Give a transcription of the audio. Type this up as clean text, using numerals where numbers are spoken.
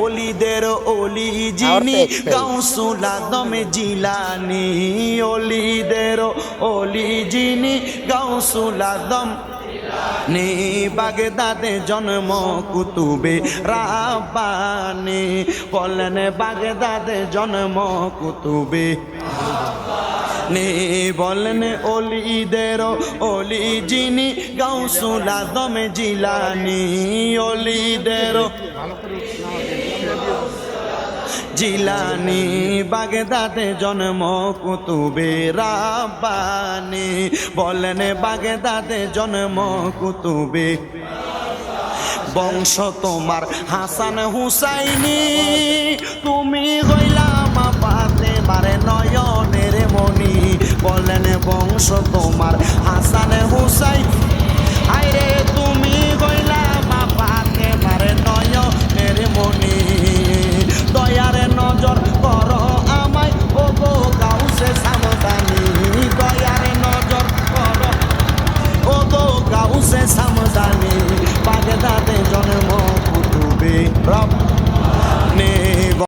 ওলিদের ওলি যিনি গাউসুল আজম জিলানী, ওলিদের ওলি যিনি গাউসুল আজম নি, বাগদাদে জন্ম কুতুবে রাব্বানী, বলেন বাগদাদে জন্ম কুতুবে নি, বলেন ওলিদের ওলি যিনি গাউসুল আজম জিলানী, ওলিদের জিলানী, বাগদাদে জন্ম কুতুবে রাব্বানী, বলেন বাগদাদে জন্ম কুতুবে। বংশ তোমার হাসান হুসাইনি, তুমি হইলাম ফাতেমার নয়নের মণি, বলেন বংশ তোমার হাসান হুসাইন